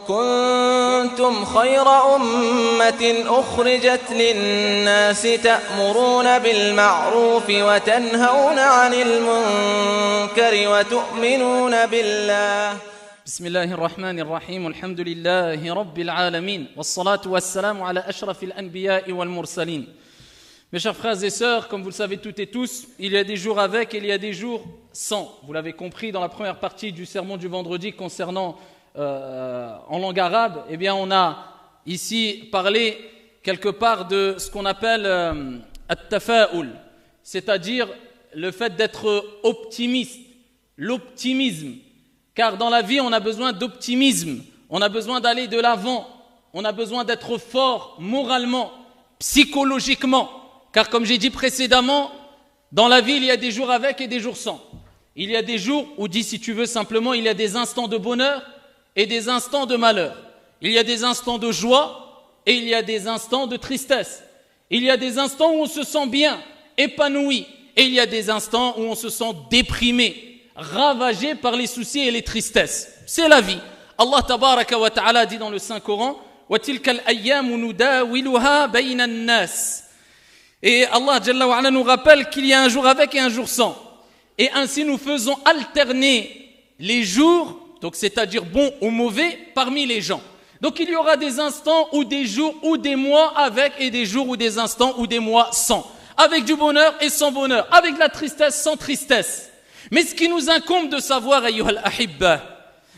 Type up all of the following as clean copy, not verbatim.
كنتم خير أمة أخرجت للناس تأمرون بالمعروف وتنهون عن المنكر وتؤمنون بالله. بسم الله الرحمن الرحيم الحمد لله رب العالمين والصلاة والسلام على أشرف الأنبياء والمرسلين. Mes chers frères et sœurs, comme vous le savez toutes et tous, il y a des jours avec et il y a des jours sans. Vous l'avez compris dans la première partie du sermon du vendredi concernant en langue arabe, eh bien on a ici parlé quelque part de ce qu'on appelle at-tafa'ul, c'est-à-dire le fait d'être optimiste, l'optimisme. Car dans la vie, on a besoin d'optimisme, on a besoin d'aller de l'avant, on a besoin d'être fort moralement, psychologiquement. Car comme j'ai dit précédemment, dans la vie, il y a des jours avec et des jours sans. Il y a des jours, ou dis si tu veux simplement, il y a des instants de bonheur et des instants de malheur. Il y a des instants de joie et il y a des instants de tristesse. Il y a des instants où on se sent bien, épanoui, et il y a des instants où on se sent déprimé, ravagé par les soucis et les tristesses. C'est la vie. Allah tabaraka wa ta'ala dit dans le Saint-Coran « Wa tilka al-ayyamu nudawiluha bayna an-nas » Et Allah Jalla wa Ala nous rappelle qu'il y a un jour avec et un jour sans. Et ainsi nous faisons alterner les jours, donc c'est-à-dire bons ou mauvais, parmi les gens. Donc il y aura des instants ou des jours ou des mois avec et des jours ou des instants ou des mois sans. Avec du bonheur et sans bonheur. Avec de la tristesse, sans tristesse. Mais ce qui nous incombe de savoir, ayyuhal ahibba,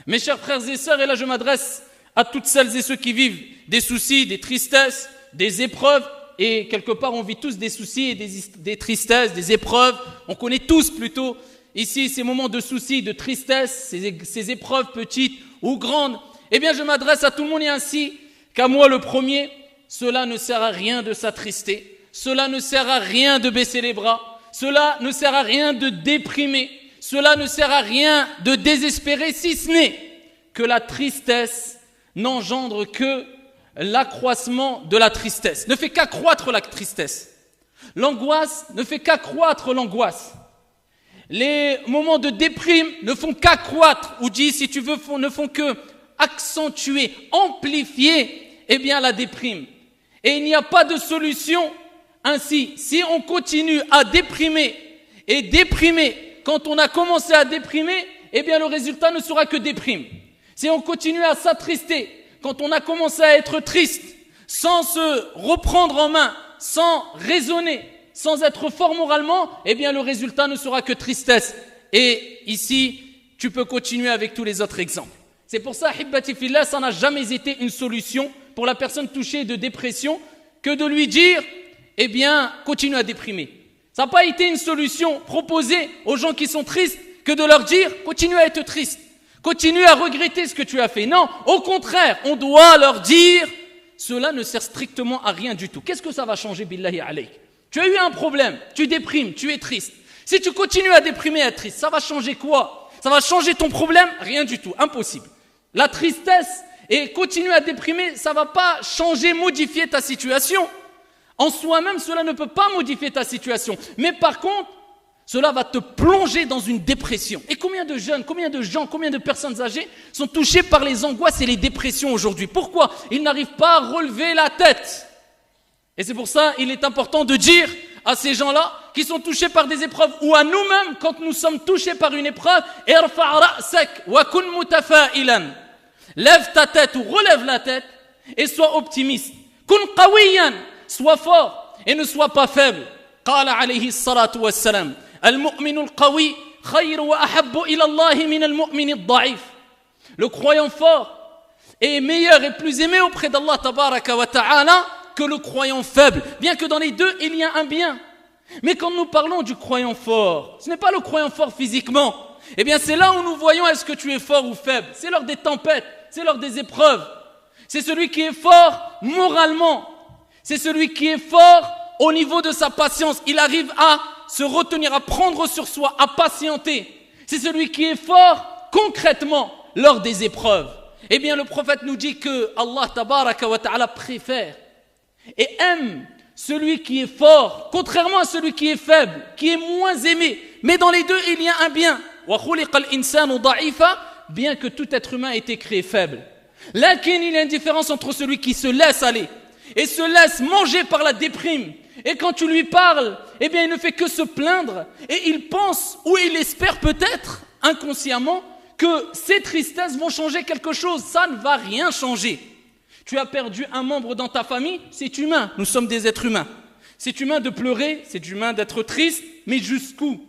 mes chers frères et sœurs, et là je m'adresse à toutes celles et ceux qui vivent des soucis, des tristesses, des épreuves, et quelque part on vit tous des soucis et des tristesses, des épreuves, on connaît tous plutôt ici ces moments de soucis, de tristesse, ces épreuves petites ou grandes. Eh bien je m'adresse à tout le monde et ainsi qu'à moi le premier, cela ne sert à rien de s'attrister, cela ne sert à rien de baisser les bras, cela ne sert à rien de déprimer, cela ne sert à rien de désespérer, si ce n'est que la tristesse n'engendre que l'accroissement de la tristesse, ne fait qu'accroître la tristesse. L'angoisse ne fait qu'accroître l'angoisse. Les moments de déprime ne font qu'accroître, ou dis si tu veux, ne font que accentuer, amplifier, eh bien la déprime. Et il n'y a pas de solution ainsi. Si on continue à déprimer et déprimer, quand on a commencé à déprimer, eh bien le résultat ne sera que déprime. Si on continue à s'attrister, quand on a commencé à être triste, sans se reprendre en main, sans raisonner, sans être fort moralement, eh bien le résultat ne sera que tristesse. Et ici, tu peux continuer avec tous les autres exemples. C'est pour ça, hibbati fillah, ça n'a jamais été une solution pour la personne touchée de dépression que de lui dire, eh bien, continue à déprimer. Ça n'a pas été une solution proposée aux gens qui sont tristes que de leur dire, continue à être triste. Continue à regretter ce que tu as fait. Non, au contraire, on doit leur dire, cela ne sert strictement à rien du tout. Qu'est-ce que ça va changer, billahi alayk? Tu as eu un problème, tu déprimes, tu es triste. Si tu continues à déprimer et à être triste, ça va changer quoi? Ça va changer ton problème? Rien du tout, impossible. La tristesse et continuer à déprimer, ça ne va pas changer, modifier ta situation. En soi-même, cela ne peut pas modifier ta situation. Mais par contre, cela va te plonger dans une dépression. Et combien de jeunes, combien de gens, combien de personnes âgées sont touchées par les angoisses et les dépressions aujourd'hui? Pourquoi? Ils n'arrivent pas à relever la tête. Et c'est pour ça qu'il est important de dire à ces gens-là qui sont touchés par des épreuves ou à nous-mêmes quand nous sommes touchés par une épreuve, irfa' ra'sak wa kun mutafa'ilan. Lève ta tête ou relève la tête et sois optimiste. Kun qawiyan, sois fort et ne sois pas faible. Qala alayhi salatu wassalam. المؤمن القوي خير وأحب إلى الله من المؤمن الضعيف. Le croyant fort est meilleur et plus aimé auprès d'Allah tabaraka wa ta'ala que le croyant faible. Bien que dans les deux, il y a un bien. Mais quand nous parlons du croyant fort, ce n'est pas le croyant fort physiquement. Eh bien, c'est là où nous voyons est-ce que tu es fort ou faible. C'est lors des tempêtes, c'est lors des épreuves. C'est celui qui est fort moralement. C'est celui qui est fort au niveau de sa patience. Il arrive à se retenir, à prendre sur soi, à patienter. C'est celui qui est fort concrètement lors des épreuves. Eh bien, le prophète nous dit que Allah tabaraka wa ta'ala préfère et aime celui qui est fort, contrairement à celui qui est faible, qui est moins aimé. Mais dans les deux, il y a un bien. Wa khuliqa al-insanu da'ifa, bien que tout être humain ait été créé faible. Lakin il y a une différence entre celui qui se laisse aller et se laisse manger par la déprime. Et quand tu lui parles, eh bien il ne fait que se plaindre et il pense ou il espère peut-être inconsciemment que ces tristesses vont changer quelque chose. Ça ne va rien changer. Tu as perdu un membre dans ta famille, c'est humain, nous sommes des êtres humains. C'est humain de pleurer, c'est humain d'être triste, mais jusqu'où?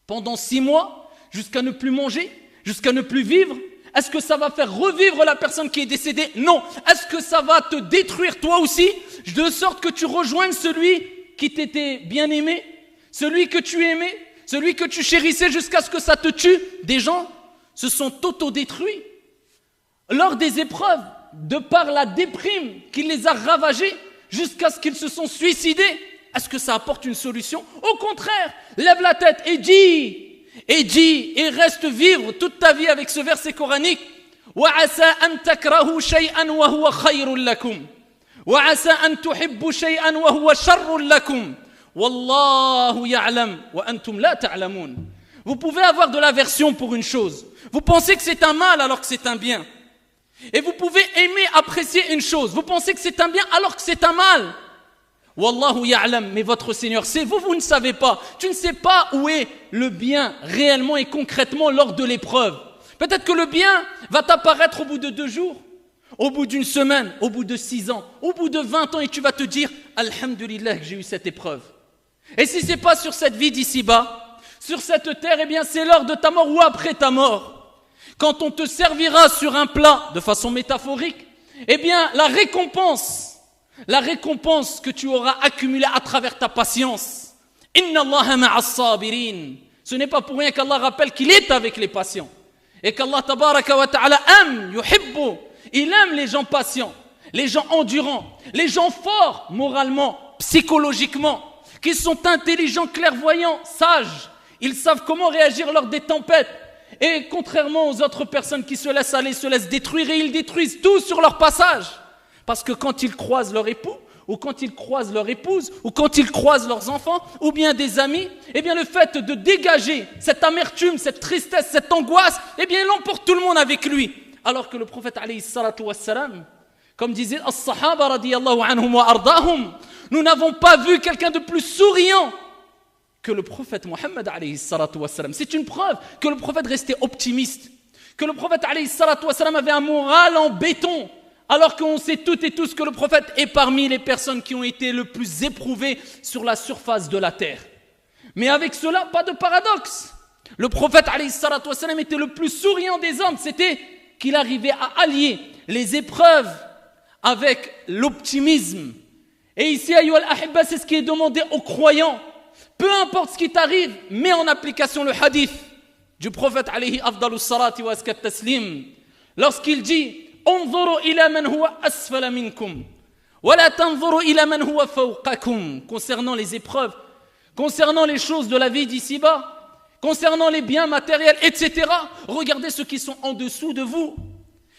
Pendant 6 mois, jusqu'à ne plus manger, jusqu'à ne plus vivre? Est-ce que ça va faire revivre la personne qui est décédée? Non. Est-ce que ça va te détruire toi aussi, de sorte que tu rejoignes celui qui t'était bien aimé, celui que tu aimais, celui que tu chérissais jusqu'à ce que ça te tue? Des gens se sont autodétruits lors des épreuves, de par la déprime qui les a ravagés, jusqu'à ce qu'ils se sont suicidés. Est-ce que ça apporte une solution? Au contraire, lève la tête et dis, et reste vivre toute ta vie avec ce verset coranique. وَعَسَىٰ أَن تَكْرَهُوا شَيْئًا وَهُوَ خَيْرٌ لَكُمْ وَعَسَىٰ أَن تُحِبُّوا شَيْئًا وَهُوَ شَرٌّ لَكُمْ وَاللَّهُ يَعْلَمُ وَأَنْتُمْ لَا تَعْلَمُونَ. Vous pouvez avoir de l'aversion pour une chose. Vous pensez que c'est un mal alors que c'est un bien. Et vous pouvez aimer, apprécier une chose. Vous pensez que c'est un bien alors que c'est un mal. Wallahu ya'lam, mais votre Seigneur sait, vous ne savez pas. Tu ne sais pas où est le bien réellement et concrètement lors de l'épreuve. Peut-être que le bien va t'apparaître au bout de 2 jours, au bout d'une semaine, au bout de 6 ans, au bout de 20 ans, et tu vas te dire Alhamdulillah que j'ai eu cette épreuve. Et si ce n'est pas sur cette vie d'ici-bas, sur cette terre, eh bien c'est lors de ta mort ou après ta mort. Quand on te servira sur un plat, de façon métaphorique, eh bien la récompense que tu auras accumulée à travers ta patience. Inna Allaha ma'as sabirin. Ce n'est pas pour rien qu'Allah rappelle qu'il est avec les patients. Et qu'Allah tabaraka wa ta'ala aime, yuhibbu. Il aime les gens patients, les gens endurants, les gens forts moralement, psychologiquement, qui sont intelligents, clairvoyants, sages. Ils savent comment réagir lors des tempêtes. Et contrairement aux autres personnes qui se laissent aller, se laissent détruire, et ils détruisent tout sur leur passage. Parce que quand ils croisent leur époux, ou quand ils croisent leur épouse, ou quand ils croisent leurs enfants, ou bien des amis, eh bien le fait de dégager cette amertume, cette tristesse, cette angoisse, eh bien il emporte tout le monde avec lui. Alors que le prophète alayhi salatu wassalam, comme disait as-sahaba radiyallahu anhum wa ardahum, nous n'avons pas vu quelqu'un de plus souriant que le prophète Mohammed alayhi salatu wassalam. C'est une preuve que le prophète restait optimiste, que le prophète alayhi salatu wassalam avait un moral en béton. Alors qu'on sait toutes et tous que le prophète est parmi les personnes qui ont été le plus éprouvées sur la surface de la terre. Mais avec cela, pas de paradoxe. Le prophète alayhi salatu wassalam était le plus souriant des hommes. C'était qu'il arrivait à allier les épreuves avec l'optimisme. Et ici, ayyuhal ahibba, c'est ce qui est demandé aux croyants. Peu importe ce qui t'arrive, mets en application le hadith du prophète alayhi afdalus salati wa askat taslim. Lorsqu'il dit انظروا إلى من هو أسفل منكم ولا تنظروا إلى من هو فوقكم. Concernant les épreuves, concernant les choses de la vie d'ici-bas, concernant les biens matériels, etc. Regardez ceux qui sont en dessous de vous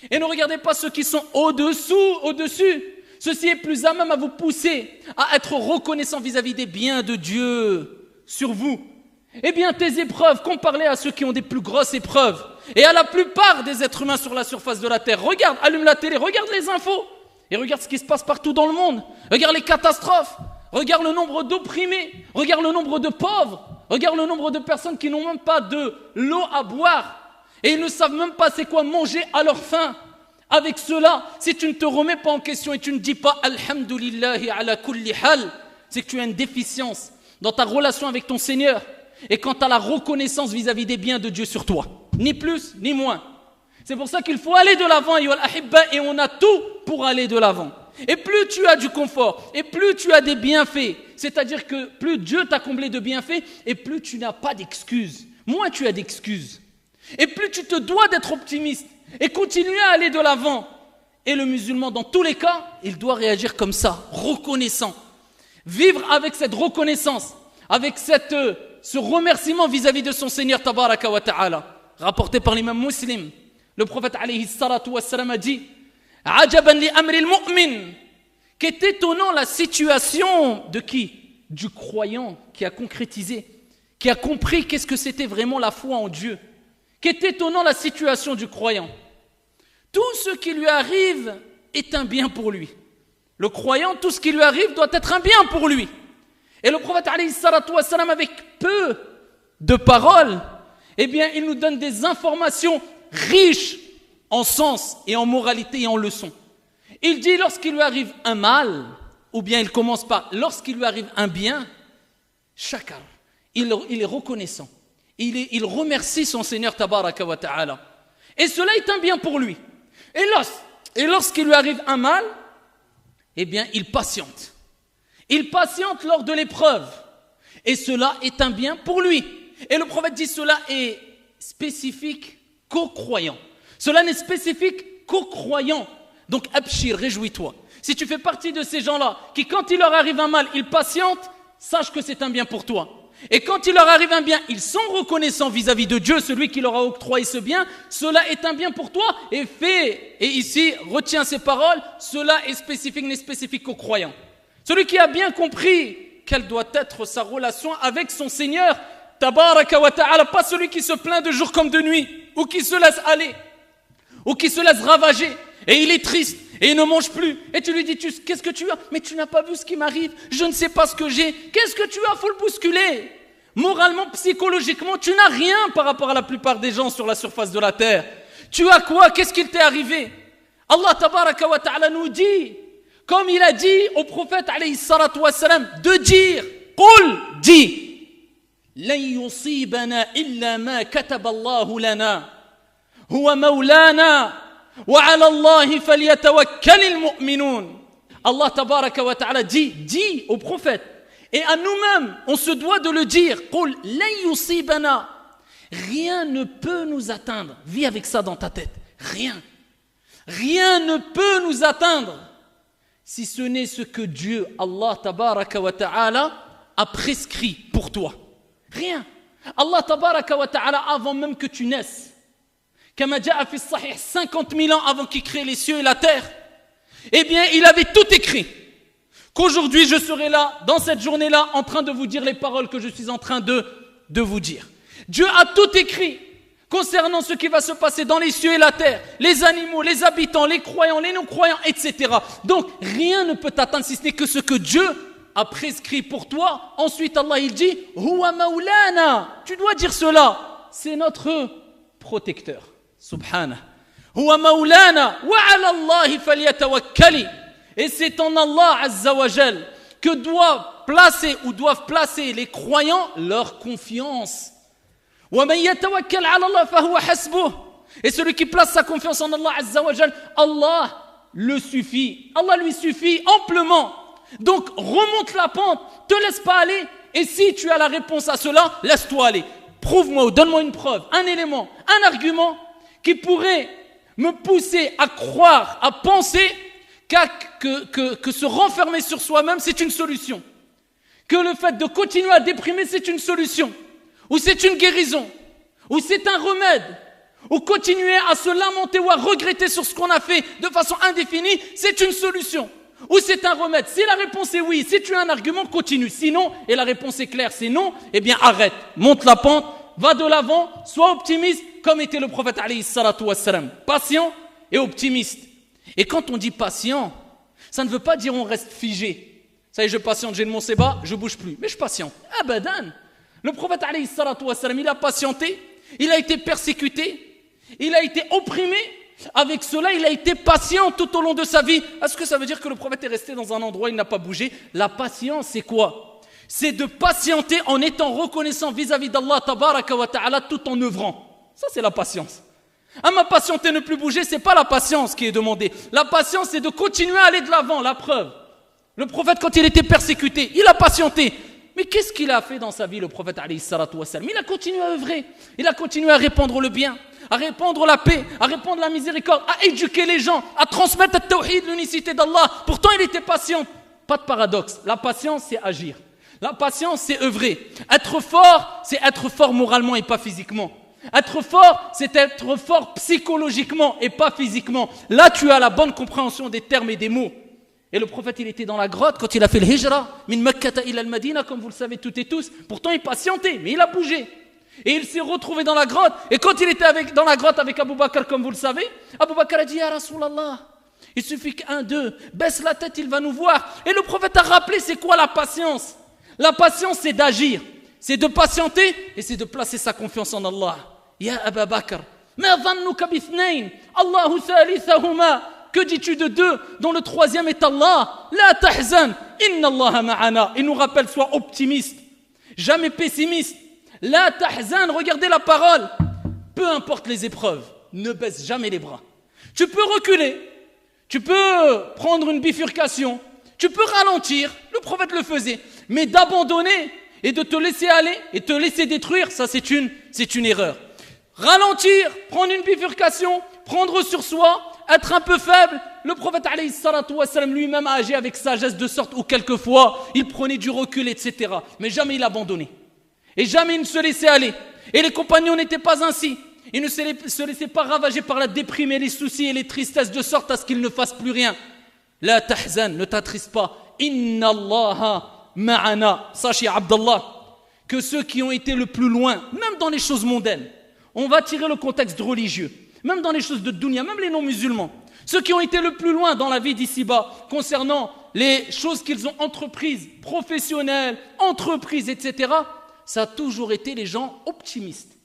et ne regardez pas ceux qui sont au-dessus. Ceci est plus à même à vous pousser à être reconnaissant vis-à-vis des biens de Dieu sur vous. Eh bien, tes épreuves, compare-les à ceux qui ont des plus grosses épreuves. Et à la plupart des êtres humains sur la surface de la terre. Regarde, allume la télé, regarde les infos. Et regarde ce qui se passe partout dans le monde. Regarde les catastrophes. Regarde le nombre d'opprimés. Regarde le nombre de pauvres. Regarde le nombre de personnes qui n'ont même pas de l'eau à boire. Et ils ne savent même pas c'est quoi manger à leur faim. Avec cela, si tu ne te remets pas en question et tu ne dis pas Alhamdulillahi ala kulli hal, c'est que tu as une déficience dans ta relation avec ton Seigneur. Et quant à la reconnaissance vis-à-vis des biens de Dieu sur toi. Ni plus, ni moins. C'est pour ça qu'il faut aller de l'avant, et on a tout pour aller de l'avant. Et plus tu as du confort, et plus tu as des bienfaits, c'est-à-dire que plus Dieu t'a comblé de bienfaits, et plus tu n'as pas d'excuses. Moins tu as d'excuses. Et plus tu te dois d'être optimiste, et continuer à aller de l'avant. Et le musulman, dans tous les cas, il doit réagir comme ça, reconnaissant. Vivre avec cette reconnaissance, avec ce remerciement vis-à-vis de son Seigneur tabaraka wa ta'ala. Rapporté par l'imam Muslim, le prophète alayhi salatu wassalam a dit Ajaban li amri al-mu'min. Qu'est étonnant la situation de qui? Du croyant qui a concrétisé, qui a compris qu'est-ce que c'était vraiment la foi en Dieu. Qu'est étonnant la situation du croyant. Tout ce qui lui arrive est un bien pour lui. Le croyant, tout ce qui lui arrive doit être un bien pour lui. Et le prophète, alayhi salatu wassalam, avec peu de paroles, eh bien, il nous donne des informations riches en sens et en moralité et en leçons. Il dit, lorsqu'il lui arrive un mal, ou bien il commence par, lorsqu'il lui arrive un bien, shakar, il est reconnaissant. Il remercie son Seigneur tabaraka wa ta'ala. Et cela est un bien pour lui. Et lorsqu'il lui arrive un mal, eh bien, il patiente. Il patiente lors de l'épreuve. Et cela est un bien pour lui. Et le prophète dit, cela est spécifique qu'aux croyants. Cela n'est spécifique qu'aux croyants. Donc, abshir, réjouis-toi. Si tu fais partie de ces gens-là, qui quand il leur arrive un mal, ils patientent, sache que c'est un bien pour toi. Et quand il leur arrive un bien, ils sont reconnaissants vis-à-vis de Dieu, celui qui leur a octroyé ce bien, cela est un bien pour toi. Et ici, retiens ces paroles, cela est spécifique, n'est spécifique qu'aux croyants. Celui qui a bien compris quelle doit être sa relation avec son Seigneur, tabaraka wa ta'ala, pas celui qui se plaint de jour comme de nuit, ou qui se laisse aller, ou qui se laisse ravager, et il est triste, et il ne mange plus, et tu lui dis, qu'est-ce que tu as? Mais tu n'as pas vu ce qui m'arrive, je ne sais pas ce que j'ai, qu'est-ce que tu as? Faut le bousculer. Moralement, psychologiquement, tu n'as rien par rapport à la plupart des gens sur la surface de la terre. Tu as quoi? Qu'est-ce qu'il t'est arrivé? Allah tabaraka wa ta'ala nous dit, comme il a dit au prophète alayhi salatu wassalam, de dire, qul, dis, لن يصيبنا إلا ما كتب الله لنا هو مولانا وعلى الله فليتوكل المؤمنون. Allah tabaraka wa ta'ala dit au prophète, et à nous-mêmes, on se doit de le dire, قل لن يصيبنا, rien ne peut nous atteindre. Vis avec ça dans ta tête. Rien ne peut nous atteindre si ce n'est ce que Dieu, Allah tabaraka wa ta'ala, a prescrit pour toi. Rien. Allah tabaraka wa ta'ala, avant même que tu naisses, kama ja'a fi sahih, 50 000 ans avant qu'il crée les cieux et la terre, eh bien, il avait tout écrit. Qu'aujourd'hui, je serai là, dans cette journée-là, en train de vous dire les paroles que je suis en train de vous dire. Dieu a tout écrit concernant ce qui va se passer dans les cieux et la terre, les animaux, les habitants, les croyants, les non-croyants, etc. Donc, rien ne peut t'atteindre si ce n'est que ce que Dieu a prescrit pour toi. Ensuite, Allah, il dit, Huwa maulana. Tu dois dire cela. C'est notre protecteur. Subhanah. Huwa maulana. Wa ala Allahi falyatawakkali. Et c'est en Allah, Azza wa Jal, que doivent placer les croyants leur confiance. Wa man yatawakkal ala Allah fahuwa hasbuh. Et celui qui place sa confiance en Allah, Azza wa Jal, Allah le suffit. Allah lui suffit amplement. Donc, remonte la pente, te laisse pas aller, et si tu as la réponse à cela, laisse-toi aller. Prouve-moi ou donne-moi une preuve, un élément, un argument qui pourrait me pousser à croire, à penser que se renfermer sur soi-même, c'est une solution. Que le fait de continuer à déprimer, c'est une solution. Ou c'est une guérison. Ou c'est un remède. Ou continuer à se lamenter ou à regretter sur ce qu'on a fait de façon indéfinie, c'est une solution. Ou c'est un remède. Si la réponse est oui, si tu as un argument, continue. Sinon, et la réponse est claire, c'est non, eh bien arrête. Monte la pente, va de l'avant, sois optimiste, comme était le prophète alayhi salatu wassalam. Patient et optimiste. Et quand on dit patient, ça ne veut pas dire on reste figé. Ça y est, je patiente, j'ai le mon sébat, je bouge plus. Mais je patiente. Abadan. Le prophète alayhi salatu wassalam, il a patienté, il a été persécuté, il a été opprimé. Avec cela, il a été patient tout au long de sa vie. Est-ce que ça veut dire que le prophète est resté dans un endroit, il n'a pas bougé? La patience, c'est quoi? C'est de patienter en étant reconnaissant vis-à-vis d'Allah tabaraka wa ta'ala tout en œuvrant. Ça, c'est la patience. Ma patienter, ne plus bouger, c'est pas la patience qui est demandée. La patience, c'est de continuer à aller de l'avant. La preuve. Le prophète, quand il était persécuté, il a patienté. Mais qu'est-ce qu'il a fait dans sa vie, le prophète alayhi salatu wassalam? Il a continué à œuvrer. Il a continué à répandre le bien, à répandre la paix, à répandre la miséricorde, à éduquer les gens, à transmettre le tawhid, l'unicité d'Allah. Pourtant, il était patient. Pas de paradoxe. La patience, c'est agir. La patience, c'est œuvrer. Être fort, c'est être fort moralement et pas physiquement. Être fort, c'est être fort psychologiquement et pas physiquement. Là, tu as la bonne compréhension des termes et des mots. Et le prophète, il était dans la grotte quand il a fait le hijra, min Makkata ila al-Madina, comme vous le savez toutes et tous. Pourtant, il patientait, mais il a bougé. Et il s'est retrouvé dans la grotte. Et quand il était dans la grotte avec Abu Bakr, comme vous le savez, Abu Bakr a dit, Ya Rasulallah, il suffit qu'un d'eux baisse la tête, il va nous voir. Et le prophète a rappelé, c'est quoi la patience? La patience, c'est d'agir, c'est de patienter et c'est de placer sa confiance en Allah. Ya Abu Bakr, ma dhannuka bithnayn, Allahu thalithahuma. Que dis-tu de deux dont le troisième est Allah? La tahzan, inna Allah ma'ana. Il nous rappelle, sois optimiste, jamais pessimiste. La tahzan, regardez la parole. Peu importe les épreuves, ne baisse jamais les bras. Tu peux reculer, tu peux prendre une bifurcation, tu peux ralentir, le prophète le faisait. Mais d'abandonner et de te laisser aller et te laisser détruire, ça c'est une erreur. Ralentir, prendre une bifurcation, prendre sur soi, être un peu faible. Le prophète alayhi salatu wassalam lui-même a agi avec sagesse de sorte où quelquefois il prenait du recul, etc. Mais jamais il abandonnait. Et jamais il ne se laissait aller. Et les compagnons n'étaient pas ainsi. Ils ne se laissaient pas ravager par la déprime et les soucis et les tristesses de sorte à ce qu'ils ne fassent plus rien. La tahzan, ne t'attriste pas. Inna Allaha ma'ana. Sachez, Abdallah, que ceux qui ont été le plus loin, même dans les choses mondaines, on va tirer le contexte religieux, même dans les choses de dunya, même les non-musulmans, ceux qui ont été le plus loin dans la vie d'ici-bas, concernant les choses qu'ils ont entreprises, professionnelles, entreprises, etc., ça a toujours été les gens optimistes.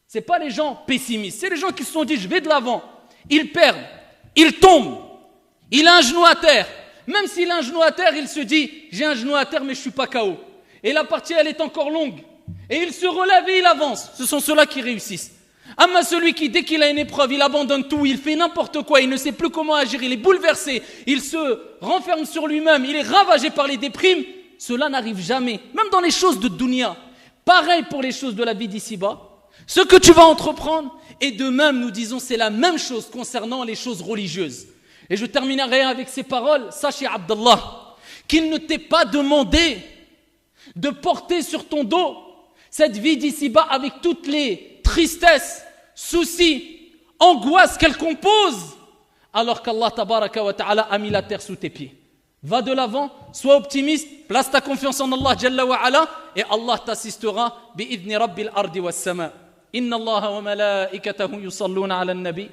Ce n'est pas les gens pessimistes, c'est les gens qui se sont dit, je vais de l'avant. Ils perdent, ils tombent, il a un genou à terre. Même s'il a un genou à terre, il se dit, j'ai un genou à terre, mais je ne suis pas KO. Et la partie, elle est encore longue. Et il se relève et il avance. Ce sont ceux-là qui réussissent. Amma celui qui, dès qu'il a une épreuve, il abandonne tout, il fait n'importe quoi, il ne sait plus comment agir, il est bouleversé, il se renferme sur lui-même, il est ravagé par les déprimes, cela n'arrive jamais. Même dans les choses de dunya. Pareil pour les choses de la vie d'ici-bas. Ce que tu vas entreprendre, et de même, nous disons, c'est la même chose concernant les choses religieuses. Et je terminerai avec ces paroles. Sachez, Abdallah, qu'il ne t'est pas demandé de porter sur ton dos cette vie d'ici-bas avec toutes les tristesses, soucis, angoisses qu'elle compose, alors qu'Allah tabaraka wa ta'ala a mis la terre sous tes pieds. Va de l'avant, sois optimiste, place ta confiance en Allah Jalla wa ala, et Allah t'assistera bi'idhni rabbil ardi was sama. Inna Allah wa malaikatahu yusalluna ala nabi